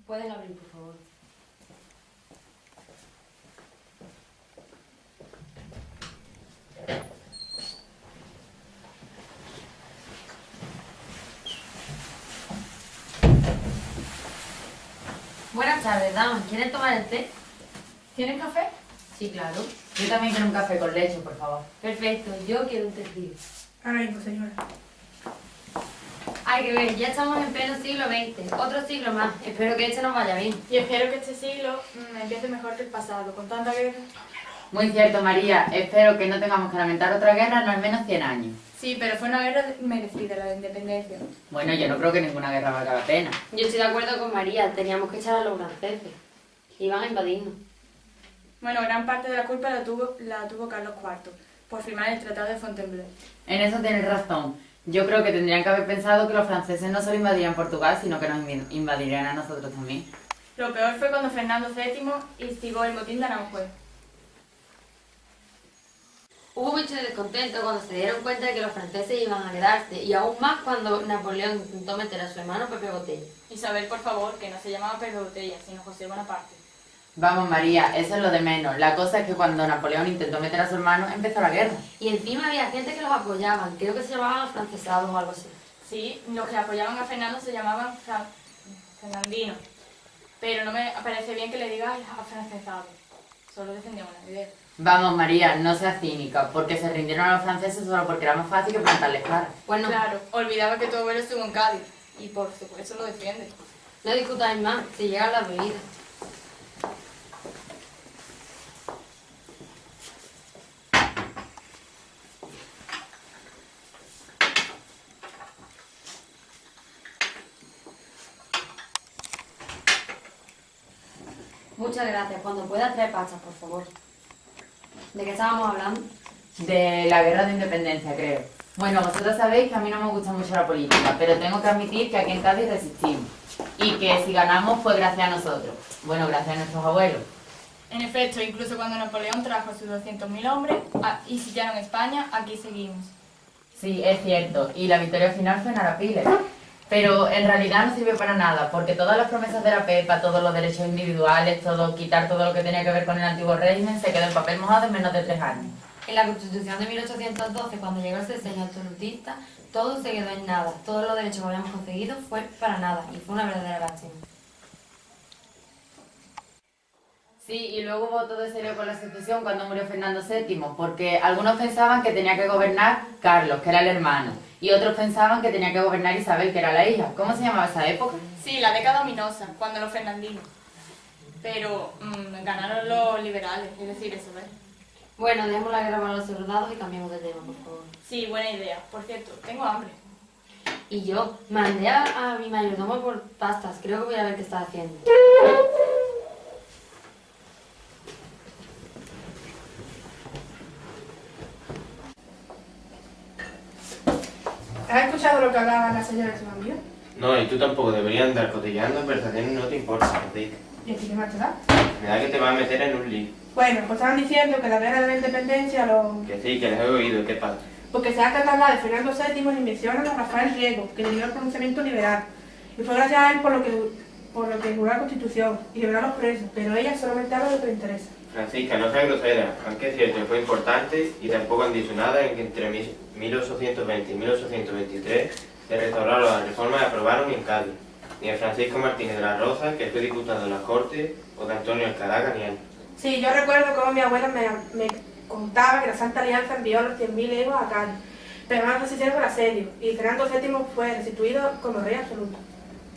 Pueden abrir, por favor. Buenas tardes, damas. ¿Quieren tomar el té? ¿Tienes café? Sí, claro. Yo también quiero un café con leche, por favor. Perfecto, yo quiero un té frío. Ahora mismo, señora. Hay que ver, ya estamos en pleno siglo XX, otro siglo más. Espero que este nos vaya bien. Y espero que este siglo empiece mejor que el pasado, con tanta guerra. Muy cierto, María. Espero que no tengamos que lamentar otra guerra en al menos 100 años. Sí, pero fue una guerra merecida, la de independencia. Bueno, yo no creo que ninguna guerra valga la pena. Yo estoy de acuerdo con María, teníamos que echar a los franceses. Iban a invadirnos. Bueno, gran parte de la culpa la tuvo Carlos IV, por firmar el Tratado de Fontainebleau. En eso tienes razón. Yo creo que tendrían que haber pensado que los franceses no solo invadirían Portugal, sino que nos invadirían a nosotros también. Lo peor fue cuando Fernando VII instigó el motín de Aranjuez. Hubo mucho descontento cuando se dieron cuenta de que los franceses iban a quedarse, y aún más cuando Napoleón intentó meter a su hermano Pepe Botella. Isabel, por favor, que no se llamaba Pedro Botella, sino José Bonaparte. Vamos, María, eso es lo de menos. La cosa es que cuando Napoleón intentó meter a su hermano, empezó la guerra. Y encima había gente que los apoyaban, creo que se llamaban afrancesados o algo así. Sí, los que apoyaban a Fernando se llamaban Fernandinos. Pero no me parece bien que le digas afrancesados. Solo defendíamos la idea. Vamos, María, no seas cínica, porque se rindieron a los franceses solo porque era más fácil que plantarles cara. Bueno, Claro, olvidaba que tu abuelo estuvo en Cádiz. Y por supuesto lo defiende. no discutáis más, si llegan las bebidas. Muchas gracias. Cuando pueda traer pastas, por favor. ¿De qué estábamos hablando? De la guerra de independencia, creo. Bueno, vosotros sabéis que a mí no me gusta mucho la política, pero tengo que admitir que aquí en Cádiz resistimos. Y que si ganamos fue gracias a nosotros. Bueno, gracias a nuestros abuelos. En efecto, incluso cuando Napoleón trajo a sus 200.000 hombres y sitiaron España, aquí seguimos. Sí, es cierto. Y la victoria final fue en Arapiles. Pero en realidad no sirvió para nada, porque todas las promesas de la Pepa, todos los derechos individuales, quitar todo lo que tenía que ver con el antiguo régimen, se quedó en papel mojado en menos de 3 años. En la Constitución de 1812, cuando llegó el sexenio absolutista, todo se quedó en nada. Todos los derechos que habíamos conseguido fue para nada, y fue una verdadera lástima. Sí, y luego hubo todo ese lío con la sucesión cuando murió Fernando VII, porque algunos pensaban que tenía que gobernar Carlos, que era el hermano, y otros pensaban que tenía que gobernar Isabel, que era la hija. ¿Cómo se llamaba esa época? Sí, la década ominosa, cuando los fernandinos. Pero ganaron los liberales, es decir, eso, ¿ves? Bueno, dejemos la guerra para los soldados y cambiemos de tema, por favor. Sí, buena idea. Por cierto, tengo hambre. Y yo mandé a mi mayordomo por pastas. Creo que voy a ver qué está haciendo. ¿Has escuchado lo que hablaba la señora de su amigo? No, y tú tampoco deberías andar cotilleando conversaciones, no te importa, Martín. ¿Y a ti qué más te da? Me da que te vas a meter en un lío. Bueno, pues estaban diciendo que la guerra de la independencia Que sí, que les he oído, ¿qué pasa? Porque se ha tratado de Fernando VII y mencionan a Rafael Riego, que le dio el pronunciamiento liberal. Y fue gracias a él por lo que juró la Constitución y liberó a los presos, pero ella solamente habla de lo que le interesa. Francisca, no seas grosera, aunque es cierto que fue importante y tampoco han dicho nada en que entre 1820 y 1823 se restauraron las reformas y aprobaron en Cádiz. Ni de Francisco Martínez de la Rosa, que fue diputado en las Cortes, o de Antonio Alcalá, ni él. Sí, yo recuerdo cómo mi abuela me contaba que la Santa Alianza envió los 100.000 legos a Cádiz, pero no resistieron el asedio, y Fernando VII fue restituido como rey absoluto.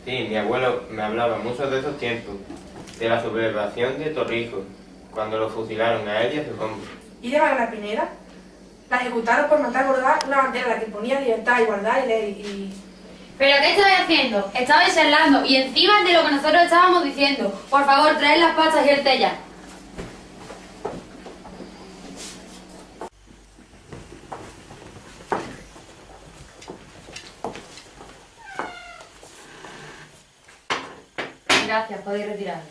Sí, mi abuelo me hablaba mucho de esos tiempos, de la sublevación de Torrijos, cuando lo fusilaron a él y a sus hombres. ¿Y de Magdalena Pineda? La ejecutaron por mandar bordar una bandera en la que ponía libertad, igualdad y ley, y... ¿Pero qué estabais haciendo? Estabais charlando y encima de lo que nosotros estábamos diciendo. Por favor, traed las pastas y el té ya. Gracias, podéis retiraros.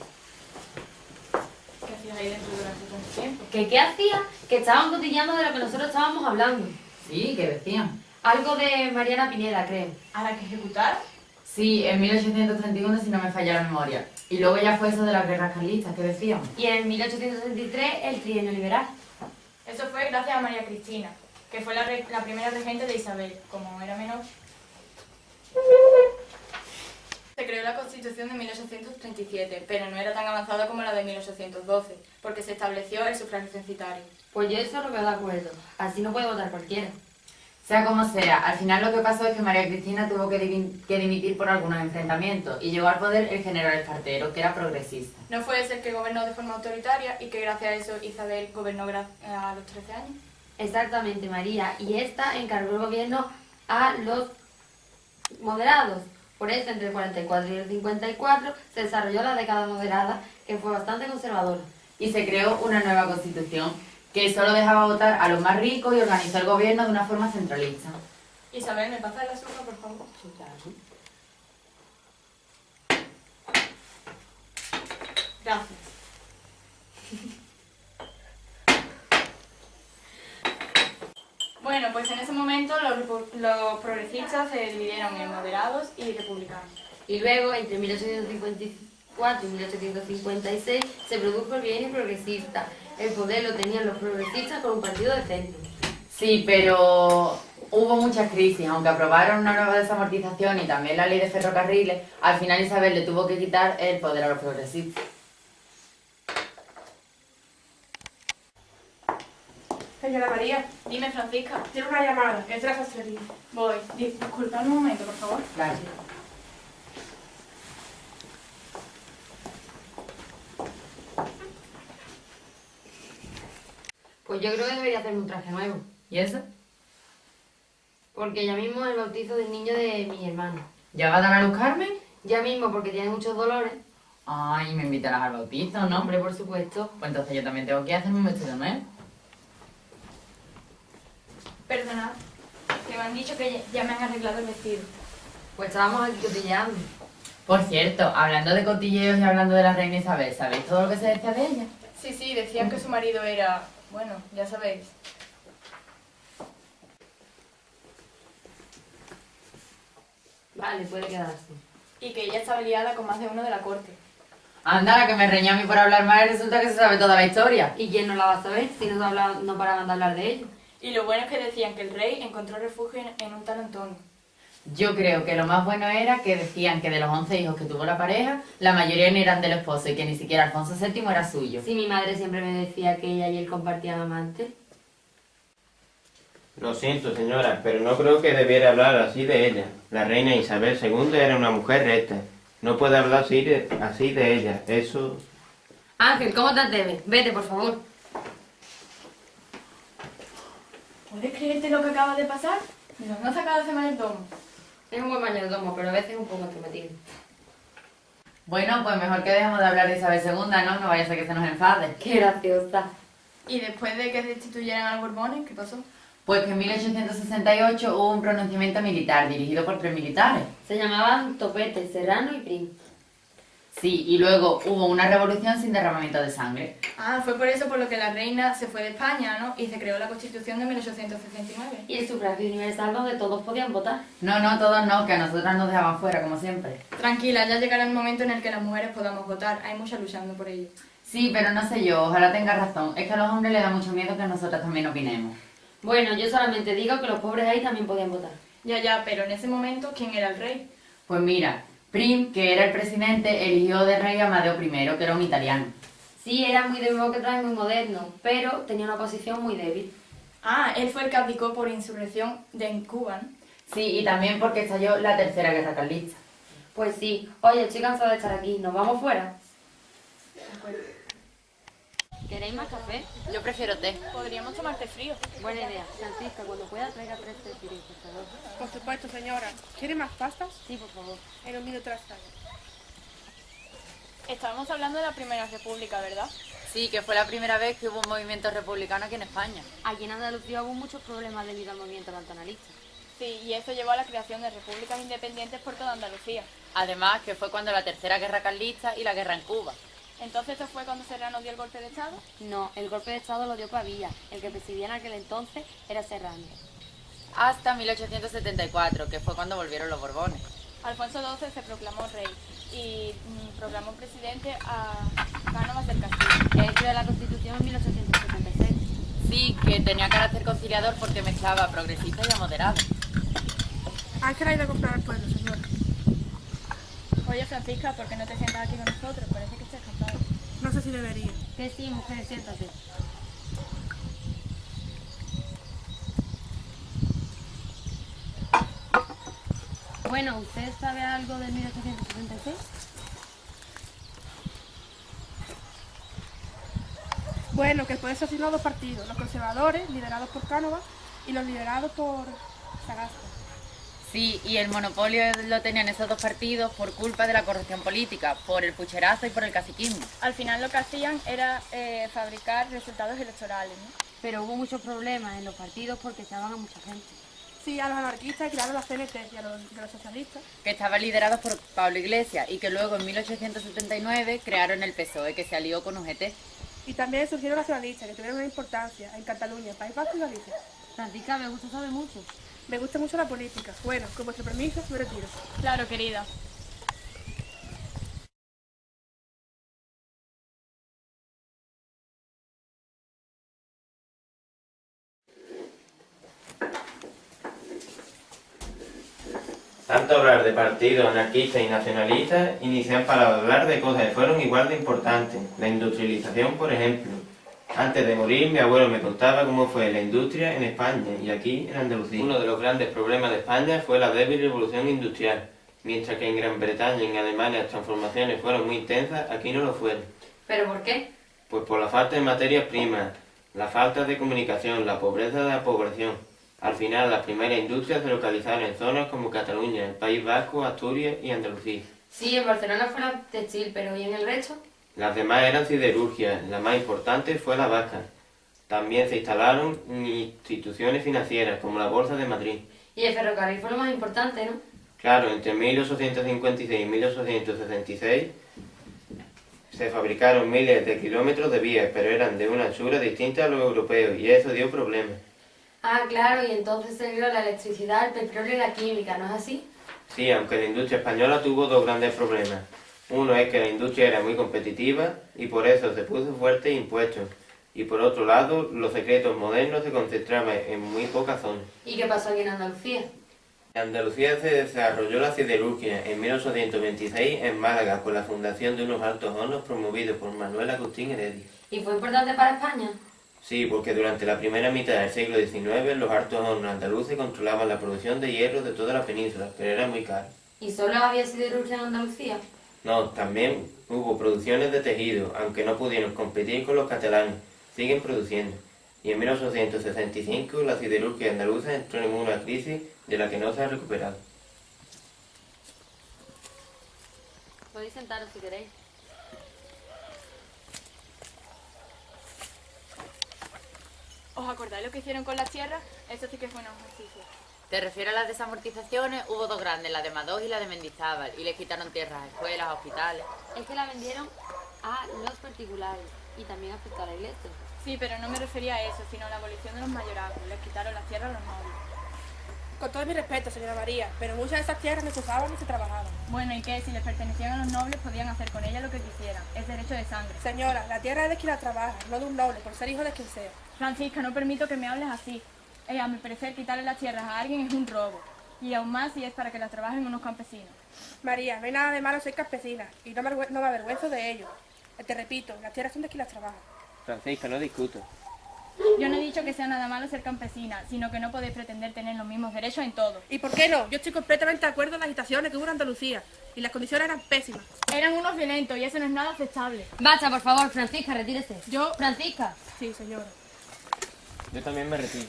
¿Qué hacías ahí dentro durante tanto tiempo? ¿Qué hacía? Que estaban cotillando de lo que nosotros estábamos hablando. Sí, ¿qué decían? Algo de Mariana Pineda, creo. ¿A la que ejecutaron? Sí, en 1831, si no me falla la memoria. Y luego ya fue eso de las guerras carlistas, ¿qué decíamos? Y en 1863 el trienio liberal. Eso fue gracias a María Cristina, que fue la primera regente de Isabel, como era menor. Se creó la Constitución de 1837, pero no era tan avanzada como la de 1812, porque se estableció el sufragio censitario. Pues yo eso lo veo de acuerdo. Así no puede votar cualquiera. Sea como sea, al final lo que pasó es que María Cristina tuvo que dimitir por algunos enfrentamientos y llegó al poder el general Espartero, que era progresista. ¿No fue ese el que gobernó de forma autoritaria y que gracias a eso Isabel gobernó a los 13 años? Exactamente, María. Y esta encargó el gobierno a los moderados. Por eso, entre el 44 y el 54 se desarrolló la década moderada, que fue bastante conservadora. Y se creó una nueva constitución que solo dejaba votar a los más ricos y organizó el gobierno de una forma centralista. Isabel, ¿me pasa el azúcar, por favor? Sí, claro. Gracias. Bueno, pues en ese momento los progresistas se dividieron en moderados y republicanos. Y luego, entre 1854 y 1856, se produjo el bienio progresista. El poder lo tenían los progresistas con un partido de centro. Sí, pero hubo muchas crisis, aunque aprobaron una nueva desamortización y también la ley de ferrocarriles, al final Isabel le tuvo que quitar el poder a los progresistas. Señora María, Dime, Francisca. tiene una llamada, es de la sastrería. Voy. Disculpa un momento, por favor. Claro. Pues yo creo que debería hacerme un traje nuevo. ¿Y eso? Porque ya mismo es el bautizo del niño de mi hermano. ¿Ya va a dar a luz Carmen? Ya mismo, porque tiene muchos dolores. Ay, me invitarás al bautizo, ¿no? Hombre, por supuesto. Pues entonces yo también tengo que hacerme un vestido nuevo. Perdonad, que me han dicho que ya me han arreglado el vestido. Pues estábamos aquí cotilleando. Por cierto, hablando de cotilleos y hablando de la reina Isabel, ¿sabéis todo lo que se decía de ella? Sí, decían que su marido era, bueno, ya sabéis. Vale, puede quedarse. Y que ella estaba liada con más de uno de la corte. Anda, la que me reñía a mí por hablar mal y resulta que se sabe toda la historia. ¿Y quién no la va a saber si no, no paraban de hablar de ello? Y lo bueno es que decían que el rey encontró refugio en un tal Antonio. Yo creo que lo más bueno era que decían que de los 11 hijos que tuvo la pareja, la mayoría no eran del esposo y que ni siquiera Alfonso VII era suyo. Sí, mi madre siempre me decía que ella y él compartían amantes. Lo siento, señora, pero no creo que debiera hablar así de ella. La reina Isabel II era una mujer recta. No puede hablar así de ella. Eso... Ángel, ¿cómo te atreves? Vete, por favor. ¿Puedes creerte lo que acaba de pasar? ¿De dónde ha sacado ese mayordomo? Es un buen mayordomo, pero a veces es un poco entrometido. Bueno, pues mejor que dejemos de hablar de Isabel II, ¿no? No vaya a ser que se nos enfade. Qué graciosa. Y después de que destituyeran a los Borbones, ¿qué pasó? Pues que en 1868 hubo un pronunciamiento militar dirigido por 3 militares. Se llamaban Topete, Serrano y Prim. Sí, y luego hubo una revolución sin derramamiento de sangre. Ah, fue por eso por lo que la reina se fue de España, ¿no? Y se creó la Constitución de 1869. Y el sufragio universal donde todos podían votar. No, todos no, que a nosotras nos dejaban fuera, como siempre. Tranquila, ya llegará el momento en el que las mujeres podamos votar. Hay muchas luchando por ello. Sí, pero no sé yo, ojalá tenga razón. Es que a los hombres les da mucho miedo que nosotras también opinemos. Bueno, yo solamente digo que los pobres ahí también podían votar. Ya, pero en ese momento, ¿quién era el rey? Pues mira, Prim, que era el presidente, eligió de rey a Amadeo I, que era un italiano. Sí, era muy demócrata y muy moderno, pero tenía una posición muy débil. Ah, él fue el que abdicó por insurrección en Cuba, ¿no? Sí, y también porque estalló la tercera guerra carlista. Pues sí. Oye, estoy cansada de estar aquí. ¿Nos vamos fuera? ¿Queréis más café? Yo prefiero té. Podríamos tomarte frío. Buena idea. Francisca, cuando pueda traiga 3 tefiris, por favor. Por supuesto, señora. ¿Quiere más pastas? Sí, por favor. En un minuto las traigo. Estábamos hablando de la Primera República, ¿verdad? Sí, que fue la primera vez que hubo un movimiento republicano aquí en España. Aquí en Andalucía hubo muchos problemas debido al movimiento nacionalista. Sí, y eso llevó a la creación de repúblicas independientes por toda Andalucía. Además, que fue cuando la tercera guerra carlista y la guerra en Cuba. Entonces, ¿eso fue cuando Serrano dio el golpe de Estado? No, el golpe de Estado lo dio Pavía. El que presidía en aquel entonces era Serrano. Hasta 1874, que fue cuando volvieron los Borbones. Alfonso XII se proclamó rey y proclamó presidente a Cánovas del Castillo. Que escribió la Constitución en 1876. Sí, que tenía carácter conciliador porque mezclaba a progresistas y a moderados. Ángela ha ido a comprar al pueblo, señora. Oye, Francisca, ¿por qué no te sientas aquí con nosotros? Parece que estás cansada. No sé si debería. Que sí, mujer, siéntate. Bueno, ¿usted sabe algo de 1876? Bueno, que el poder se asignó a dos partidos, los conservadores, liderados por Cánovas, y los liderados por Sagasta. Sí, y el monopolio lo tenían esos dos partidos por culpa de la corrupción política, por el pucherazo y por el caciquismo. Al final lo que hacían era fabricar resultados electorales, ¿no? Pero hubo muchos problemas en los partidos porque echaban a mucha gente. Sí, a los anarquistas crearon la CNT y a los socialistas. Que estaban liderados por Pablo Iglesias y que luego en 1879 crearon el PSOE, que se alió con UGT. Y también surgieron nacionalistas que tuvieron una importancia en Cataluña, País Vasco y Galicia. Francisca, me gusta saber mucho. Me gusta mucho la política. Bueno, con vuestro permiso, me retiro. Claro, querida. Tanto hablar de partidos anarquistas y nacionalistas inician para hablar de cosas que fueron igual de importantes. La industrialización, por ejemplo. Antes de morir, mi abuelo me contaba cómo fue la industria en España y aquí en Andalucía. Uno de los grandes problemas de España fue la débil revolución industrial. Mientras que en Gran Bretaña y en Alemania las transformaciones fueron muy intensas, aquí no lo fueron. ¿Pero por qué? Pues por la falta de materias primas, la falta de comunicación, la pobreza de la población. Al final, las primeras industrias se localizaron en zonas como Cataluña, el País Vasco, Asturias y Andalucía. Sí, en Barcelona fue la textil, pero ¿y en el resto? Las demás eran siderurgias, la más importante fue la vasca. También se instalaron instituciones financieras como la Bolsa de Madrid. Y el ferrocarril fue lo más importante, ¿no? Claro, entre 1856 y 1866 se fabricaron miles de kilómetros de vías, pero eran de una anchura distinta a los europeos y eso dio problemas. Ah, claro, y entonces se vio la electricidad, el petróleo y la química, ¿no es así? Sí, aunque la industria española tuvo dos grandes problemas. Uno es que la industria era muy competitiva y por eso se puso fuerte impuestos. Y por otro lado, los secretos modernos se concentraban en muy pocas zonas. ¿Y qué pasó aquí en Andalucía? En Andalucía se desarrolló la siderurgia en 1826 en Málaga con la fundación de unos altos hornos promovidos por Manuel Agustín Heredia. ¿Y fue importante para España? Sí, porque durante la primera mitad del siglo XIX los altos hornos andaluces controlaban la producción de hierro de toda la península, pero era muy caro. ¿Y solo había siderurgia en Andalucía? No, también hubo producciones de tejido, aunque no pudieron competir con los catalanes, siguen produciendo. Y en 1865 la siderurgia andaluza entró en una crisis de la que no se ha recuperado. Podéis sentaros si queréis. ¿Os acordáis lo que hicieron con las tierras? Eso sí que fue un ejercicio. ¿Te refieres a las desamortizaciones? Hubo dos grandes, la de Madoz y la de Mendizábal, y les quitaron tierras a escuelas, a hospitales. Es que la vendieron a los particulares y también afectó a la iglesia. Sí, pero no me refería a eso, sino a la abolición de los mayorazgos. Les quitaron las tierras a los nobles. Con todo mi respeto, señora María, pero muchas de esas tierras no se usaban ni se trabajaban. Bueno, ¿y qué? Si les pertenecían a los nobles, podían hacer con ellas lo que quisieran. Es derecho de sangre. Señora, la tierra es de quien la trabaja, no de un noble, por ser hijo de quien sea. Francisca, no permito que me hables así. A mi parecer, quitarle las tierras a alguien es un robo. Y aún más si es para que las trabajen unos campesinos. María, no hay nada de malo ser campesina, y no me avergüenzo de ello. Te repito, las tierras son de quien las trabaja. Francisca, no discuto. Yo no he dicho que sea nada malo ser campesina, sino que no podéis pretender tener los mismos derechos en todo. ¿Y por qué no? Yo estoy completamente de acuerdo en las agitaciones que hubo en Andalucía, y las condiciones eran pésimas. Eran unos violentos y eso no es nada aceptable. Basta, por favor, Francisca, retírese. Yo... Francisca. Sí, señora. Yo también me retiro.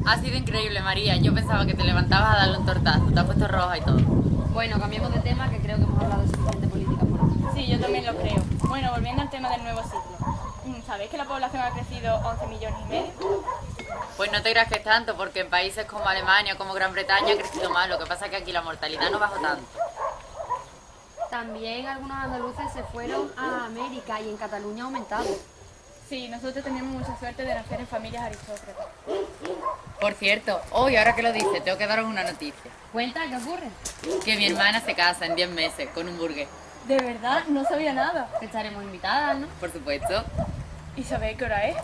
Ha sido increíble, María. Yo pensaba que te levantabas a darle un tortazo. Te has puesto roja y todo. Bueno, cambiemos de tema, que creo que hemos hablado de suficiente política por hoy. Sí, yo también lo creo. Bueno, volviendo al tema del nuevo ciclo. ¿Sabéis que la población ha crecido 11 millones y medio? Pues no te creas que es tanto, porque en países como Alemania, como Gran Bretaña, ha crecido más. Lo que pasa es que aquí la mortalidad no bajó tanto. También algunos andaluces se fueron a América y en Cataluña ha aumentado. Sí, nosotros tenemos mucha suerte de nacer en familias aristócratas. Por cierto, hoy, ahora que lo dice, tengo que daros una noticia. Cuenta, ¿qué ocurre? Que mi hermana se casa en 10 meses con un burgués. De verdad, no sabía nada. Estaremos invitadas, ¿no? Por supuesto. ¿Y sabéis qué hora es?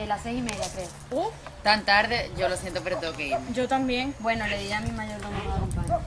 Las 6:30, creo. Tan tarde, yo lo siento, pero tengo que ir. Yo también. Bueno, le diré a mi mayordomo que me acompañe.